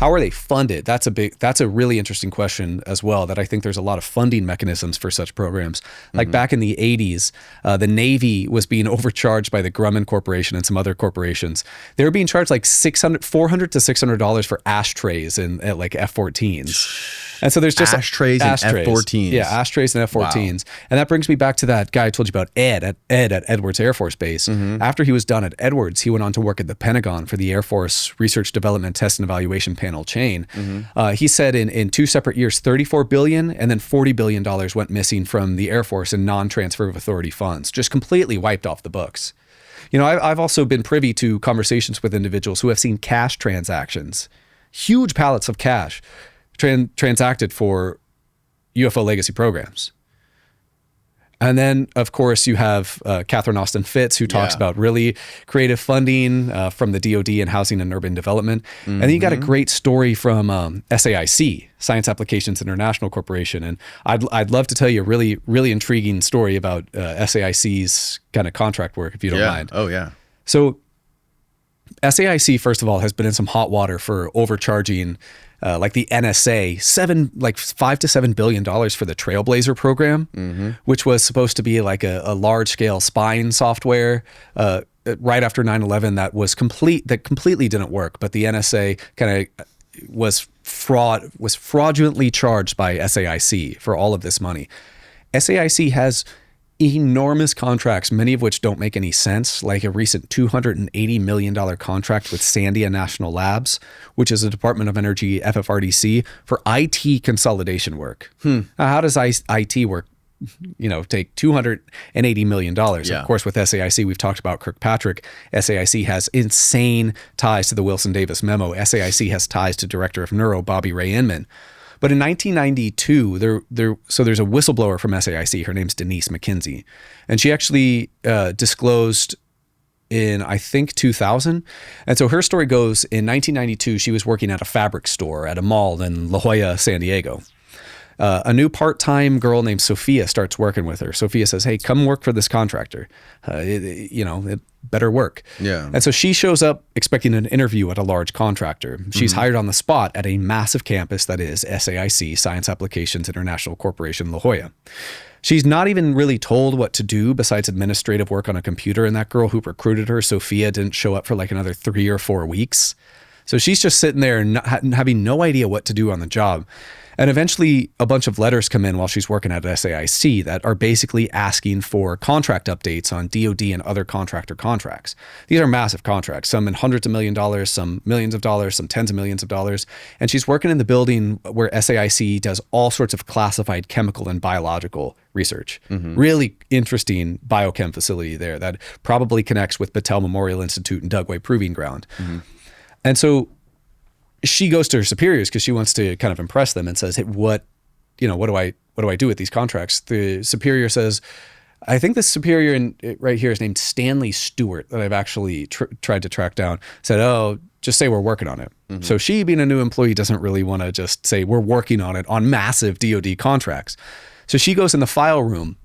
How are they funded? That's a really interesting question as well, that I think there's a lot of funding mechanisms for such programs. Like back in the 80s, the Navy was being overcharged by the Grumman Corporation and some other corporations. They were being charged like $400 to $600 for ashtrays at like F-14s. And so there's just ashtrays and F-14s. Yeah, ashtrays and F-14s. Wow. And that brings me back to that guy I told you about, Ed at Edwards Air Force Base. After he was done at Edwards, he went on to work at the Pentagon for the Air Force Research Development Test and Evaluation Panel chain. He said in 2 separate years, $34 billion and then $40 billion went missing from the Air Force in non-transfer of authority funds, just completely wiped off the books. You know, I've also been privy to conversations with individuals who have seen cash transactions, huge pallets of cash transacted for UFO legacy programs. And then, of course, you have Catherine Austin Fitts, who talks about really creative funding from the DoD and Housing and Urban Development. And then you got a great story from SAIC, Science Applications International Corporation. And I'd love to tell you a really, really intriguing story about SAIC's kind of contract work, if you don't mind. Oh, yeah. So SAIC, first of all, has been in some hot water for overcharging like the NSA, $5 to $7 billion for the Trailblazer program, which was supposed to be like a large scale spying software right after 9/11 that completely didn't work. But the NSA kind of was fraudulently charged by SAIC for all of this money. SAIC has enormous contracts, many of which don't make any sense, like a recent $280 million contract with Sandia National Labs, which is a Department of Energy FFRDC, for IT consolidation work. Now, how does IT work? You know, take $280 million. Of course, with SAIC, we've talked about Kirkpatrick. SAIC has insane ties to the Wilson Davis memo. SAIC has ties to Director of Neuro, Bobby Ray Inman. But in 1992, there's a whistleblower from SAIC. Her name's Denise McKinsey. And she actually disclosed in, I think, 2000. And so her story goes, in 1992, she was working at a fabric store at a mall in La Jolla, San Diego. A new part-time girl named Sophia starts working with her. Sophia says, hey, come work for this contractor. It better work. Yeah. And so she shows up expecting an interview at a large contractor. She's hired on the spot at a massive campus that is SAIC, Science Applications International Corporation, La Jolla. She's not even really told what to do besides administrative work on a computer. And that girl who recruited her, Sophia, didn't show up for like another 3 or 4 weeks. So she's just sitting there and having no idea what to do on the job. And eventually a bunch of letters come in while she's working at SAIC that are basically asking for contract updates on DoD and other contractor contracts. These are massive contracts, some in hundreds of $millions, some millions of dollars, some tens of millions of dollars. And she's working in the building where SAIC does all sorts of classified chemical and biological research. Really interesting biochem facility there that probably connects with Battelle Memorial Institute and Dugway Proving Ground. And so she goes to her superiors because she wants to kind of impress them and says, hey, what do I do with these contracts? The superior says, I think the superior right here is named Stanley Stewart that I've actually tried to track down, said, oh, just say we're working on it. So she, being a new employee, doesn't really want to just say we're working on it on massive DoD contracts. So she goes in the file room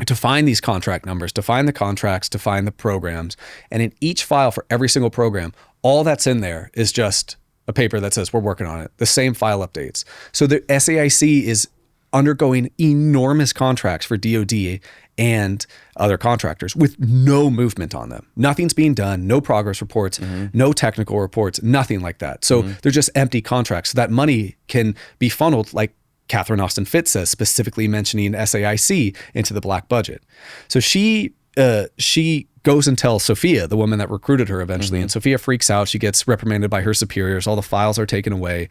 to find these contract numbers, to find the contracts, to find the programs. And in each file for every single program, all that's in there is just a paper that says we're working on it, the same file updates. So the SAIC is undergoing enormous contracts for DoD and other contractors with no movement on them. Nothing's being done, no progress reports, no technical reports, nothing like that. So they're just empty contracts. So that money can be funneled, like Catherine Austin Fitts says, specifically mentioning SAIC, into the black budget. So she goes and tells Sophia, the woman that recruited her eventually, and Sophia freaks out. She gets reprimanded by her superiors. All the files are taken away.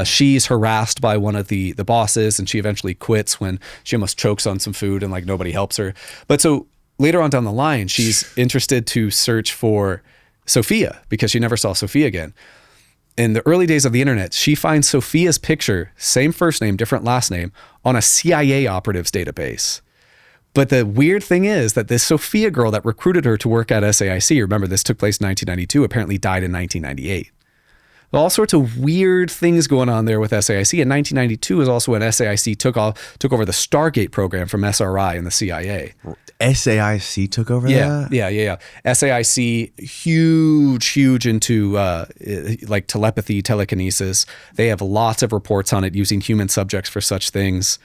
She's harassed by one of the bosses, and she eventually quits when she almost chokes on some food and like nobody helps her. But so later on down the line, she's interested to search for Sophia because she never saw Sophia again. In the early days of the internet, she finds Sophia's picture, same first name, different last name, on a CIA operatives database. But the weird thing is that this Sophia girl that recruited her to work at SAIC, remember this took place in 1992, apparently died in 1998. All sorts of weird things going on there with SAIC. In 1992 is also when SAIC took over the Stargate program from SRI and the CIA. SAIC took over that? Yeah. SAIC, huge into like telepathy, telekinesis. They have lots of reports on it using human subjects for such things.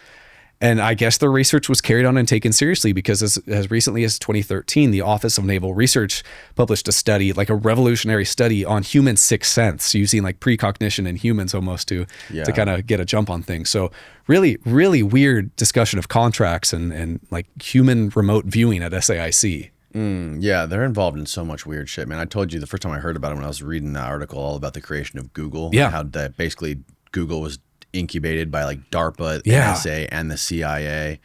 And I guess their research was carried on and taken seriously because as recently as 2013, the Office of Naval Research published a study, like a revolutionary study on human sixth sense, using like precognition in humans almost to kind of get a jump on things. So really, really weird discussion of contracts and like human remote viewing at SAIC. Yeah, they're involved in so much weird shit, man. I told you the first time I heard about it when I was reading that article all about the creation of Google. Yeah. How that basically Google was incubated by like DARPA, NSA, and the CIA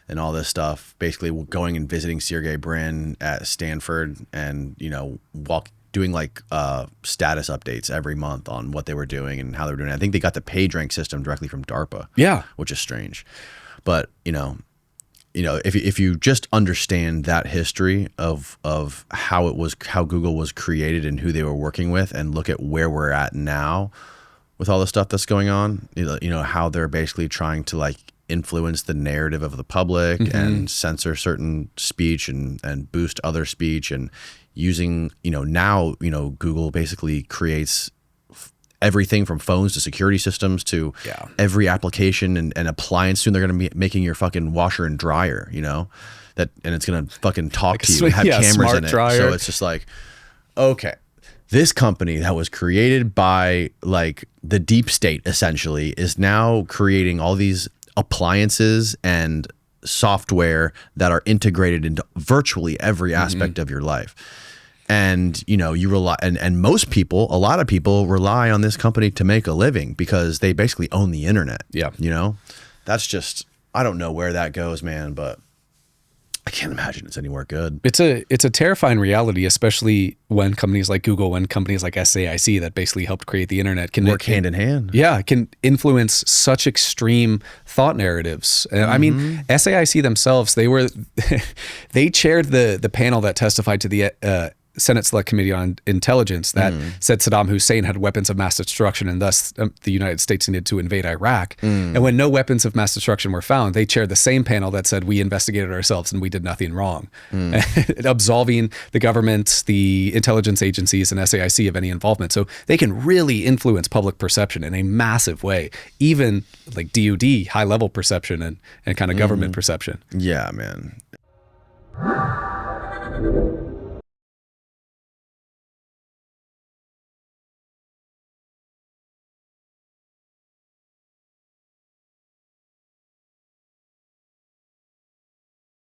and all this stuff, basically going and visiting Sergey Brin at Stanford and, you know, doing like status updates every month on what they were doing and how they were doing. I think they got the PageRank system directly from DARPA. Yeah. Which is strange. But, you know, if you just understand that history of how Google was created and who they were working with, and look at where we're at now with all the stuff that's going on, you know, how they're basically trying to like influence the narrative of the public and censor certain speech and boost other speech, and using, you know, now, you know, Google basically creates everything from phones to security systems to every application and appliance. Soon they're going to be making your fucking washer and dryer, you know, and it's going to fucking talk to you and have cameras in it. Dryer. So it's just like, okay, this company that was created by like the deep state essentially is now creating all these appliances and software that are integrated into virtually every aspect of your life. And, you know, you rely, and most people, a lot of people rely on this company to make a living because they basically own the internet. Yeah. You know, that's just, I don't know where that goes, man, but I can't imagine it's anywhere good. It's a terrifying reality, especially when companies like Google, when companies like SAIC that basically helped create the internet can work hand in hand. Yeah, can influence such extreme thought narratives. I mean, SAIC themselves, they chaired the panel that testified to the Senate Select Committee on Intelligence that said Saddam Hussein had weapons of mass destruction and thus the United States needed to invade Iraq. And when no weapons of mass destruction were found, they chaired the same panel that said we investigated ourselves and we did nothing wrong, absolving the government, the intelligence agencies, and SAIC of any involvement. So they can really influence public perception in a massive way, even like DoD, high-level perception and kind of government perception. Yeah, man.